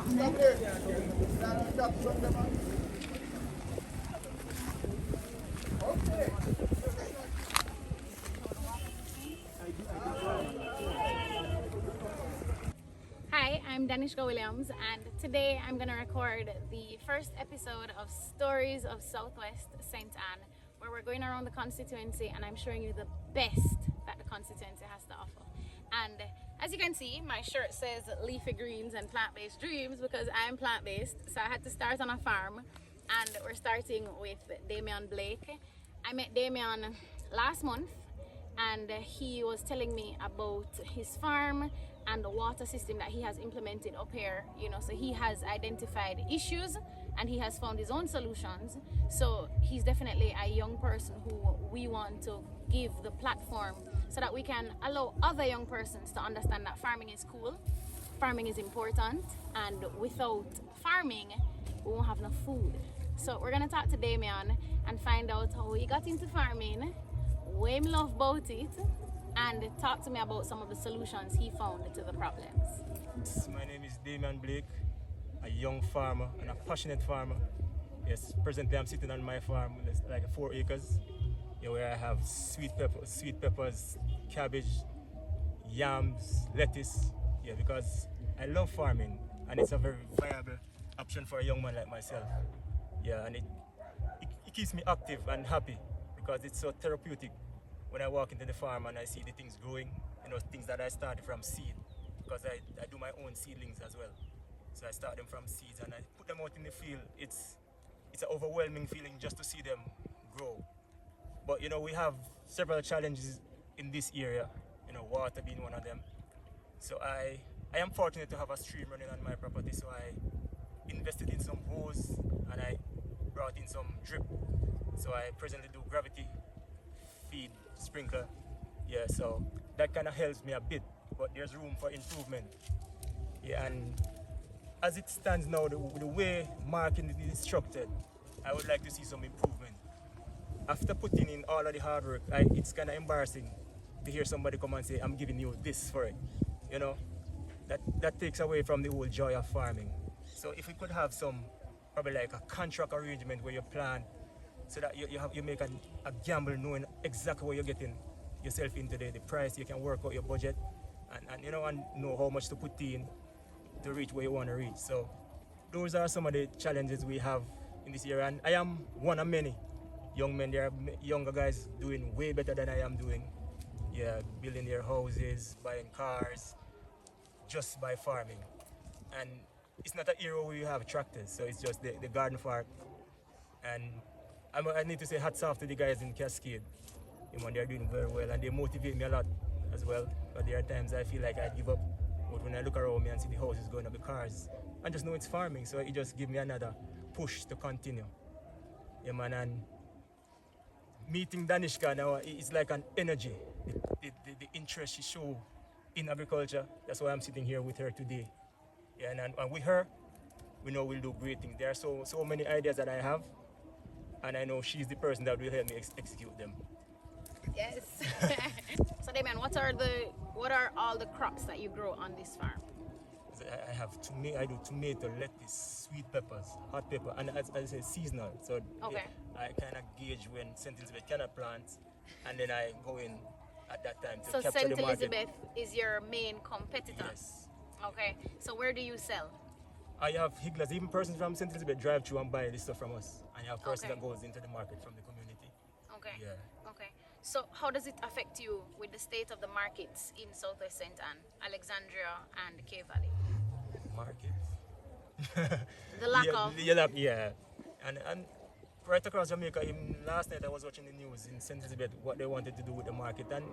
something there. Hi, I'm Danishka Williams, and today I'm gonna record the first episode of Stories of Southwest St. Anne, where we're going around the constituency and I'm showing you the best that the constituency has to offer. And as you can see, my shirt says leafy greens and plant-based dreams because I am plant-based, so I had to start on a farm, and we're starting with Damion Blake. I met Damion last month and he was telling me about his farm and the water system that he has implemented up here, you know. So he has identified issues and he has found his own solutions. So he's definitely a young person who we want to give the platform so that we can allow other young persons to understand that farming is cool, farming is important, and without farming we won't have enough food. So we're gonna talk to Damion and find out how he got into farming, what he love about it, and talk to me about some of the solutions he found to the problems. My name is Daman Blake, a young farmer and a passionate farmer. Yes, presently I'm sitting on my farm, it's like 4 acres, where I have sweet peppers, cabbage, yams, lettuce. Yeah, because I love farming and it's a very viable option for a young man like myself. Yeah, and it keeps me active and happy because it's so therapeutic when I walk into the farm and I see the things growing, things that I started from seed, because I do my own seedlings as well. So I start them from seeds and I put them out in the field. It's an overwhelming feeling just to see them grow. But we have several challenges in this area, water being one of them. So I am fortunate to have a stream running on my property, so I invested in some hose and I brought in some drip. So I presently do gravity feed sprinkler. Yeah, so that kind of helps me a bit, but there's room for improvement. Yeah, and as it stands now, the way marketing is structured, I would like to see some improvement. After putting in all of the hard work, it's kind of embarrassing to hear somebody come and say, I'm giving you this for it. That takes away from the whole joy of farming. So if we could have probably like a contract arrangement where you plant, so that you make a gamble knowing exactly what you're getting yourself into, the price, you can work out your budget and know how much to put in to reach where you want to reach. So those are some of the challenges we have in this area, and I am one of many young men. There are younger guys doing way better than I am doing. Yeah, building their houses, buying cars, just by farming. And it's not an era where you have tractors, so it's just the garden fork. And I need to say hats off to the guys in Cascade. They're doing very well and they motivate me a lot as well. But there are times I feel like I give up. But when I look around me and see the houses going up, the cars, I just know it's farming, so it just gives me another push to continue. Yeah, man, and meeting Danishka now, it's like an energy. The interest she shows in agriculture, that's why I'm sitting here with her today. Yeah, and with her, we know we'll do great things. There are so many ideas that I have, and I know she's the person that will help me execute them. Yes. So Damion, what are all the crops that you grow on this farm? So I do tomato, lettuce, sweet peppers, hot pepper, and as I say, seasonal. So okay. I kind of gauge when St. Elizabeth cannot plant, and then I go in at that time to so capture St. the market. Elizabeth is your main competitor? Yes. Okay. So where do you sell? I have higglers, even persons from St. Elizabeth drive through and buy this stuff from us. And you have persons Okay. that goes into the market from the community. Okay. Yeah. Okay. So how does it affect you with the state of the markets in Southwest St. Anne, Alexandria and Cave Valley? Market? The lack of... Yeah. And right across Jamaica, even last night I was watching the news in St. Elizabeth, what they wanted to do with the market. And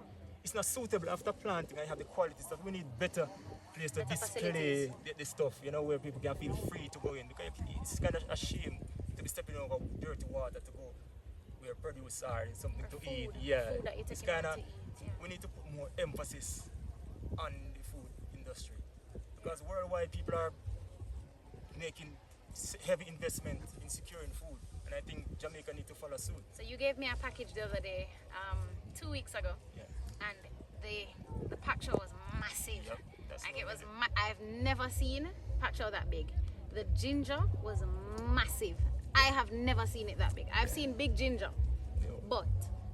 it's not suitable after planting. I have the quality stuff. We need better place to display the stuff, where people can feel free to go in. Because it's kind of a shame to be stepping over dirty water to go where produce are, something to eat. Yeah, it's kind of, we need to put more emphasis on the food industry. Because worldwide people are making heavy investment in securing food. And I think Jamaica need to follow suit. So you gave me a package the other day, 2 weeks ago. Yeah. And the pack show was massive. Yep, like it was, I've never seen patch out that big. The ginger was massive. I have never seen it that big. I've seen big ginger, but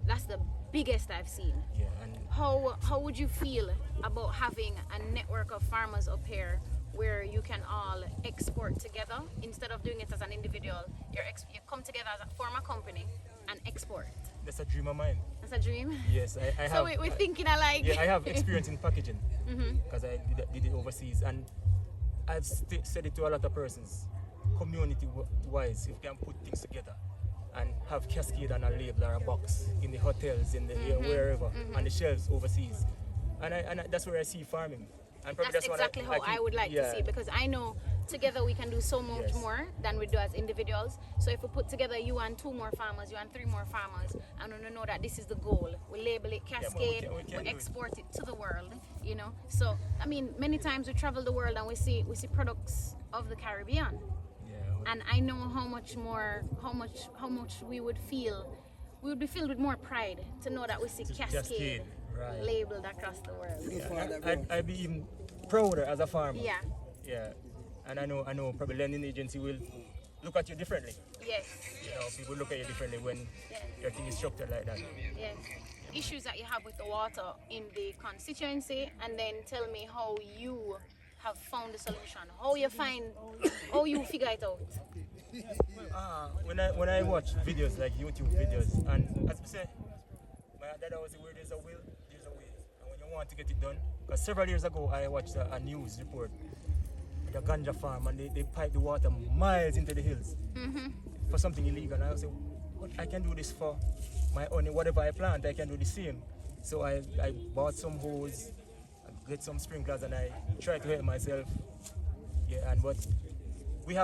that's the biggest I've seen. Yeah, and How would you feel about having a network of farmers up here where you can all export together instead of doing it as an individual? You come together as form a company and export. that's a dream of mine. That's a dream. Yes, I have. So we're thinking alike. Yeah, I have experience in packaging because I did it overseas, and I've said it to a lot of persons. Community-wise, if you can put things together and have cascade on a label or a box in the hotels, in the wherever, on the shelves overseas, and that's where I see farming. And probably That's exactly how I would like to see, because I know together we can do so much more than we do as individuals. So if we put together you and 2 more farmers, you and 3 more farmers, and we know that this is the goal, we label it cascade, we export it to the world, you know. So I mean, many times we travel the world and we see products of the Caribbean, and I know how much we would be filled with more pride to know that we see cascade. Right. Labeled across the world. Yeah, I'd be even prouder as a farmer. Yeah. Yeah. And I know probably lending agency will look at you differently. Yes. You know, people look at you differently when everything is structured like that. Yes. Issues that you have with the water in the constituency, and then tell me how you have found the solution. How you figure it out. When I watch videos like YouTube videos, and as we say, my dad always say, where there's a will, there's a way. And when you want to get it done, because several years ago I watched a news report with a ganja farm, and they pipe the water miles into the hills for something illegal. And I was say, what I can do this for my own, whatever I plant, I can do the same. So I bought some hose, I get some sprinklers, and I try to help myself. Yeah, but we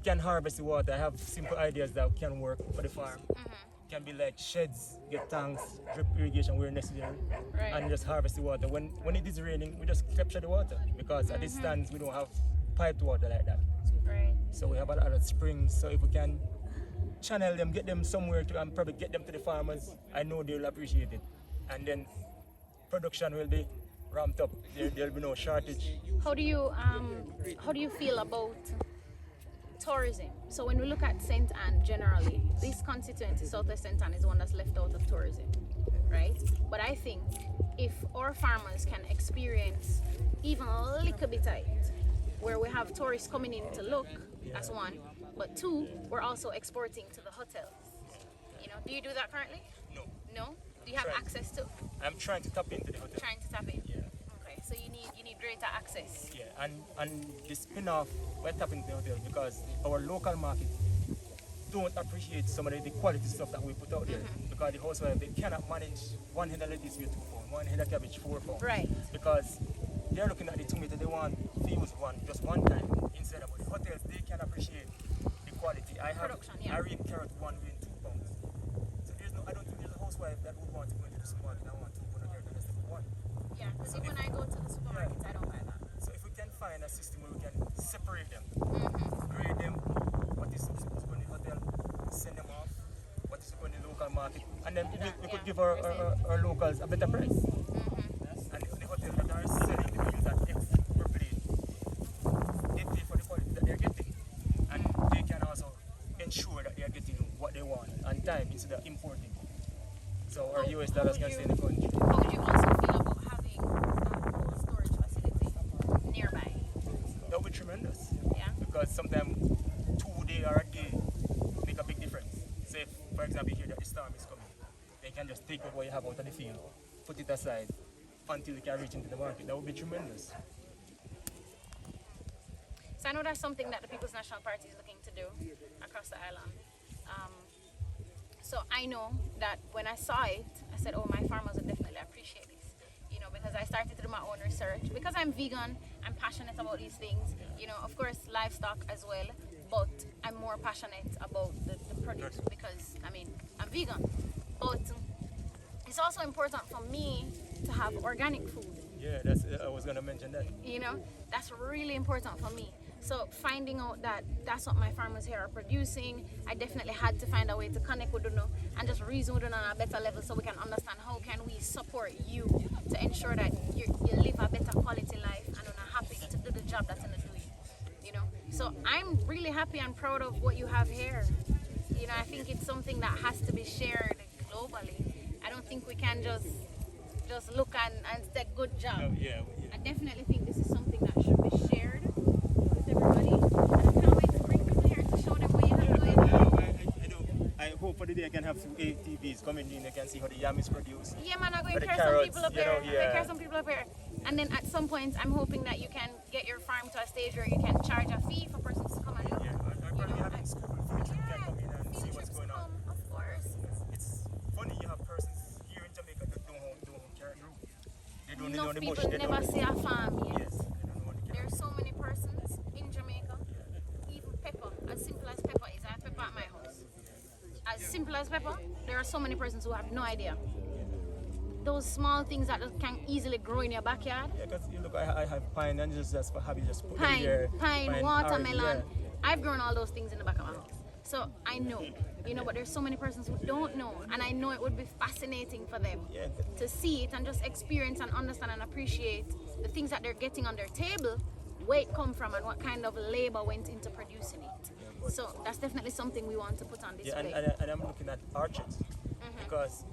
can harvest the water. I have simple ideas that can work for the farm. Can be like sheds, get tanks, drip irrigation where necessary, and just harvest the water. When it is raining, we just capture the water, because at this stand we don't have piped water like that. Right. So we have a lot of springs. So if we can channel them, get them somewhere to, and probably get them to the farmers, I know they'll appreciate it. And then production will be ramped up. There'll be no shortage. How do you feel about tourism? So when we look at St. Anne generally, this constituency, Southwest St. Anne, is the one that's left out of tourism, right? But I think if our farmers can experience even a little bit of it, where we have tourists coming in to look, that's one, but 2, we're also exporting to the hotels. You know, do you do that currently? No. No? Do you have access to? I'm trying to tap into the hotel. Trying to tap in? Yeah. Okay, so you need greater access. Yeah, and the spin-off, we're tapping into the hotel because our local market don't appreciate some of the quality stuff that we put out there. Because the housewife, they cannot manage 1 head of lettuce with 2 pounds, 1 head of cabbage 4 pounds. Right. Because they're looking at the tomato, they want to use just one time instead of the hotels. They can appreciate the quality. I read carrot 1 weighing 2 pounds. So I don't think there's a housewife that would want to go into the supermarket and want 2 pounds of carrot and just 1. Yeah, because so when I go to the supermarket, I don't buy that. So if we can find a system where we can separate them, grade them, what is supposed to go in the hotel, send them off, what is going in the local market, and then we could give our locals a better price. And the hotel that are selling the meals at X per plate, they pay for the quality that they're getting, and they can also ensure that they're getting what they want on time instead of importing. So our US dollars can stay in the country. How would you also feel about having a cold storage facility nearby? That would be tremendous. Yeah. Because sometimes 2 days or a day make a big difference. Say, for example, you hear that the storm is coming, they can just take what you have out of the field, put it aside until it can reach into the market. That would be tremendous. So I know that's something that the People's National Party is looking to do across the island. So I know that when I saw it, I said, oh, my farmers would definitely appreciate this. You know, because I started to do my own research. Because I'm vegan, I'm passionate about these things. You know, of course, livestock as well. But I'm more passionate about the produce because, I mean, I'm vegan. But it's also important for me to have organic food. Yeah, I was going to mention that. You know, that's really important for me. So finding out that that's what my farmers here are producing, I definitely had to find a way to connect with them and just reason with them on a better level so we can understand how can we support you to ensure that you live a better quality life and are happy to do the job that's in the doing. So I'm really happy and proud of what you have here. You know, I think it's something that has to be shared globally. I don't think we can just look and say good job. I definitely think this is something that should be shared with everybody. And I can't wait to bring people here to show them what you have going on. I hope for the day I can have some ATVs coming in. They can see how the yam is produced. Yeah, man, I'm going Or to the carry some carrots, people up you here. know, I'm going to carry some people up here. And then at some point, I'm hoping that you can get your farm to a stage where you can charge a fee for persons to come and look. Yeah, I'm probably having school. Field trip can come in and see what's going on. Of course. It's funny you have persons here in Jamaica that don't carry root. They don't know Enough the people bush. They never don't. see a farm yet. Yes, they don't know what the There are so many persons in Jamaica. Even pepper, as simple as pepper is. I have pepper at my house. As simple as pepper, there are so many persons who have no idea. Those small things that can easily grow in your backyard. Yeah, because you look, I have pine and just for hobby, just put them there. Pine, watermelon. orange, I've grown all those things in the back of my house. So I know, you know, but there's so many persons who don't know. And I know it would be fascinating for them Yeah. to see it and just experience and understand and appreciate the things that they're getting on their table, where it come from and what kind of labor went into producing it. So that's definitely something we want to put on display. Yeah, and I'm looking at orchards because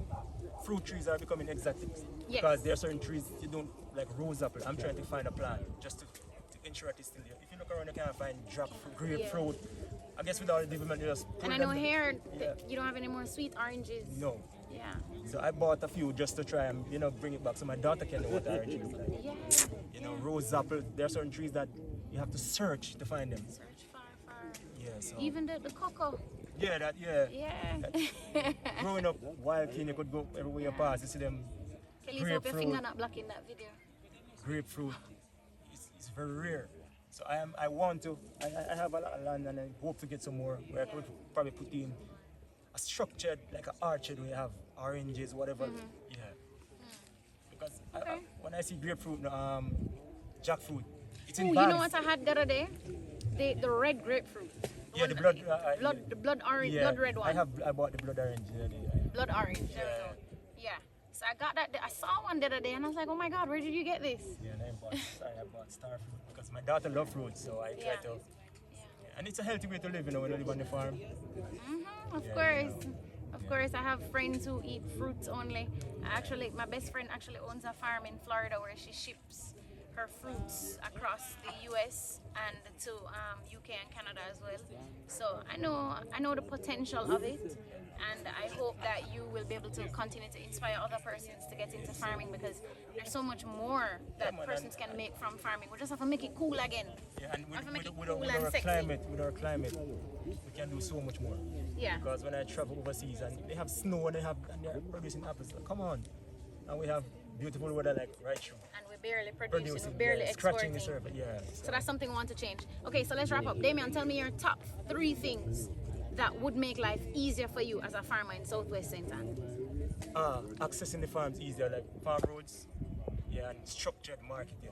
fruit trees are becoming exotic. Yes. Because there are certain trees you don't like rose apple. I'm trying to find a plant just to ensure that it's still there. If you look around, you can't find grapefruit. I guess with all the development, you just put And I them know there. here Yeah. you don't have any more sweet oranges. No. Yeah. So I bought a few just to try and bring it back so my daughter can know what orange is like. Yeah. Rose apple. There are certain trees that you have to search to find them. Search far. Yeah. So. Even the cocoa. Yeah. Yeah. Growing up wild king, you could go everywhere you pass. You see them Kelly, hope your grapefruit. finger not black in that video. Grapefruit. It's very rare. So I want to. I have a lot of land and I hope to get some more where I could probably put in a structured like an orchard where you have oranges, whatever. Yeah. Because when I see grapefruit, jackfruot, it's in Oh, bags. you know what I had the other day? The red grapefruit. Yeah, the blood. The blood orange, Yeah, blood red one. I bought the blood orange the other day. Blood orange. There we go. Yeah. So I got that. I saw one the other day, and I was like, "Oh my God, where did you get this?" Yeah, and I bought star fruit because my daughter loves fruit, so I try to. Yeah. And it's a healthy way to live, when you live on the farm. Of course. Of course, I have friends who eat fruits only. My best friend actually owns a farm in Florida where she ships her fruits across the US and to UK and Canada as well. So I know the potential of it, and I hope that you will be able to continue to inspire other persons to get into farming, because there's so much more that persons can make from farming. We just have to make it cool again. Yeah, and We have to make it with cool and our sexy. climate, we can do so much more. Yeah. Because when I travel overseas and they have snow and they're producing apples, come on. And we have beautiful weather like right through. And we're barely producing, we're barely scratching exporting. the surface, yeah. So that's something we want to change. Okay, so let's wrap up. Damion, tell me your top 3 things that would make life easier for you as a farmer in Southwest St. Anne. Accessing the farms easier, like farm roads, yeah, and structured marketing.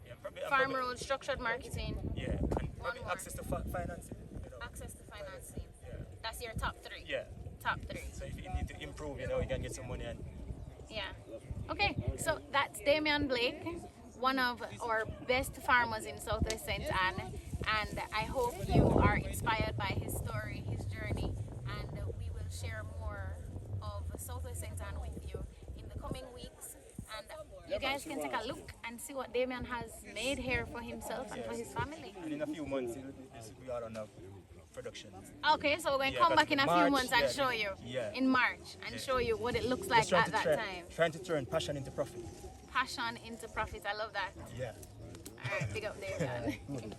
Yeah, Farm roads, structured marketing, Yeah, and probably more. access to financing. access to financing. Yeah. That's your top 3. Yeah. Top 3. So if you need to improve, you can get some money and Yeah. Okay, so that's Damion Blake, one of our best farmers in Southwest St. Anne, and I hope you are inspired by his story, his journey, and we will share more of Southwest St. Anne with you in the coming weeks, and you guys can take a look and see what Damion has made here for himself and for his family. And in a few months, this will be out on production. Okay, so we're going to Yeah, come back in a few March, months and yeah, show you yeah. in March and Yeah. show you what it looks like Just at that time. Trying to turn passion into profit. Passion into profit. I love that. Yeah. All right, big up there, man.